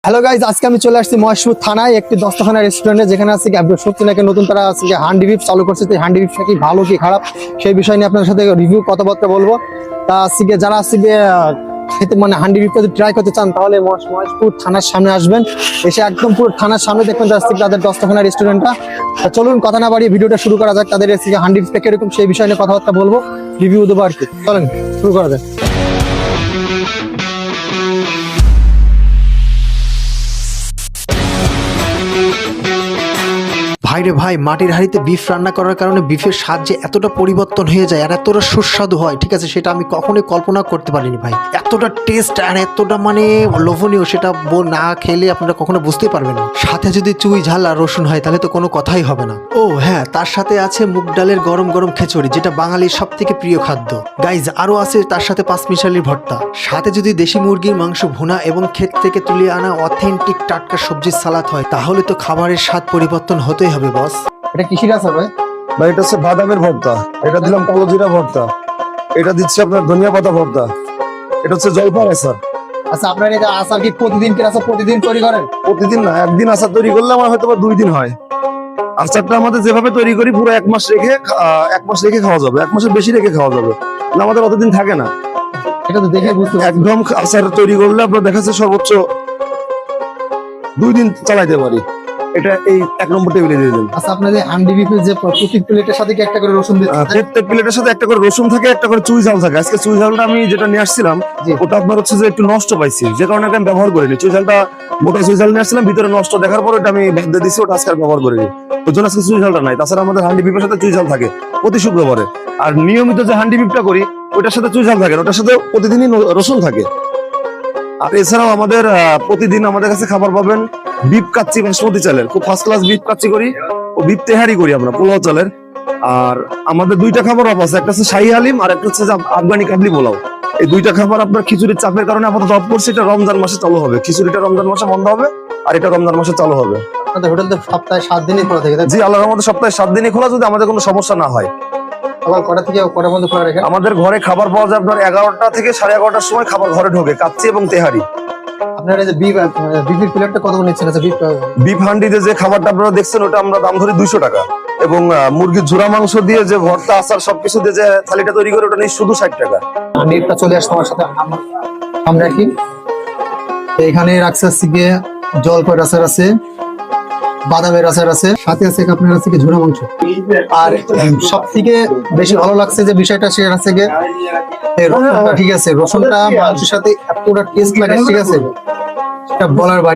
Hello guys, আজকে আমি চলে আসছি মহেশপুর থানায় একটি দস্তখানা রেস্টুরেন্টে, যেখানে আছে কি সত্যি নাকি নতুন তারা আছে হান্ডি বিফ চালু করছে। তো হান্ডি বিফটা কি ভালো কি খারাপ সেই বিষয় নিয়ে আপনার সাথে রিভিউ কথাবার্তা বলবো। তা আজকে যারা আছে খেতে মানে হান্ডি বিফটা যদি ট্রাই করতে চান তাহলে মহেশপুর থানার সামনে আসবেন। এসে একদম পুরো থানার সামনে দেখবেন যাচ্ছে তাদের দস্তখানা রেস্টুরেন্টটা। চলুন কথা না বাড়িয়ে ভিডিওটা শুরু করা যাক। তাদের হান্ডি বিফটা কিরকম সেই বিষয় নিয়ে কথাবার্তা বলবো, রিভিউ দেবো আর কি। চলেন শুরু করা যাক। ভাইরে ভাই, মাটির হাঁড়িতে বিফ রান্না করার কারণে বিফের স্বাদ যে এতটা পরিবর্তন হয়ে যায় আর এতটা সুস্বাদু হয়, ঠিক আছে, সেটা আমি কখনোই কল্পনা করতে পারিনি ভাই। এতটা টেস্ট আর এতটা মানে লোভনীয়, সেটা না খেলে আপনারা কখনো বুঝতে পারবেন না। সাথে যদি চুই ঝাল আর রসুন হয় তাহলে তো কোনো কথাই হবে না। ও হ্যাঁ, তার সাথে আছে মুগ ডালের গরম গরম খিচুড়ি, যেটা বাঙালির সব থেকে প্রিয় খাদ্য গাইজ। আরও আছে তার সাথে পাঁচমিশালির ভর্তা, সাথে যদি দেশি মুরগির মাংস ভুনা এবং ক্ষেত থেকে তুলে আনা অথেন্টিক টাটকা সবজির সালাদ হয়, তাহলে তো খাবারের স্বাদ পরিবর্তন হতেই হবে বস। এটা কিসের আছে ভাই? ভাই এটা হচ্ছে বাদামের ভর্তা, এটা দিলাম কালো জিরা ভর্তা, এটা দিচ্ছি আপনার ধনিয়া পাতা ভর্তা, এটা হচ্ছে জলপাই আচার। আচ্ছা, আপনার এটা আচার কি প্রতিদিন প্রতিদিন তৈরি করেন? প্রতিদিন না, একদিন আচার তৈরি করলে আমার হয়তো বা 2 দিন হয়। আচারটা আমাদের যেভাবে তৈরি করি পুরো 1 মাস রেখে 1 মাস রেখে খাওয়া যাবে, 1 মাসের বেশি রেখে খাওয়া যাবে না, আমাদের অতদিন থাকে না। এটা তো দেখে বুঝতে পারছি। একদম আচার তৈরি করলে আপনার দেখা যাচ্ছে সর্বোচ্চ 2 দিন চালাইতে পারি। এটা এই 1 নম্বর টেবিলে দিয়ে দেন। আচ্ছা, আপনাদের হান্ডি বিফের যে প্রতি প্লেটের সাথে কি একটা করে রসুন দিচ্ছেন? প্রত্যেক প্লেটের সাথে একটা করে রসুন থাকে, একটা করে চুই ঝাল থাকে। আজকে চুই ঝালটা আমি যেটা নিয়ে আসছিলাম জি। ওটা আপনার হচ্ছে যে একটু নষ্ট পাইছি, যে কারণে আমি ব্যবহার করিনি। চুই ঝালটা মোটা চুই ঝাল নিয়ে আসছিলাম, ভিতরে নষ্ট দেখার পর ওটা আমি বাদ দিয়ে দিচ্ছি, ওটা আজকে আর ব্যবহার করিনি। ওই জন্য আজকে চুই ঝালটা নাই। তাছাড়া আমাদের হান্ডি বিফের সাথে চুই ঝাল থাকে প্রতি শুক্রবারে। আর নিয়মিত যে হান্ডি বিফটা করি ওটার সাথে চুই ঝাল থাকে না, ওটার সাথে প্রতিদিনই রসুন থাকে। আর এছাড়াও আমাদের প্রতিদিন আমাদের কাছে খাবার পাবেন বিফ কাচ্চি বাসমতি চালের, খুব ফার্স্ট ক্লাস বিফ কাচ্চি করি ও বিফ তেহারি করি আমরা পোলাও চালের। আর আমাদের 2টা খাবার অফ আছে, একটা হচ্ছে শাহী হালিম আর একটা হচ্ছে আফগানি কাবলি পোলাও। এই 2টা খাবার আপনার খিচুড়ির চাপের কারণে আপাতত অফ করছি, এটা রমজান মাসে চালু হবে। খিচুড়িটা রমজান মাসে বন্ধ হবে আর এটা রমজান মাসে চালু হবে। আপনাদের হোটেল তো সপ্তাহে 7 দিনই খোলা থাকে, তাই তো? জি, আল্লাহর রহমতে সপ্তাহে 7 দিনই খোলা, যদি আমাদের কোনো সমস্যা না হয়। সকাল কটা থেকে কটার মধ্যে খোলা রাখেন? আমাদের ঘরে খাবার পাওয়া যায় আপনার 11টা থেকে 11:30টার সময় খাবার ঘরে ঢোকে, কাচ্চি এবং তেহারি। আপনার এই যে বিফের প্লেটটা কত করে নিচ্ছেন? আচ্ছা, বিফ হান্ডিতে যে খাবারটা আপনারা দেখছেন ওটা আমরা দাম ধরি 200 টাকা, এবং মুরগির ঝুরা মাংস দিয়ে যে ভর্তা আচার সবকিছু দিয়ে যে থালিটা তৈরি করে ওটা নিয়ে শুধু 60 টাকা। হান্ডিটা চলে আসছে আমার সাথে সামনে রাখি। এখানে রাখছে হচ্ছে গিয়ে জলপাইয়ের আচার আছে, বাদামের আচার আছে, সাথে আছে আপনার হচ্ছে কি ঝুরা মাংস। আর সব থেকে বেশি ভালো লাগছে যে বিষয়টা সেটা হচ্ছে গিয়ে এই রসুনটা, ঠিক আছে, রসুনটা মাংসের সাথে এতটা টেস্ট লাগে, ঠিক আছে, সেটা বলার বাইরে।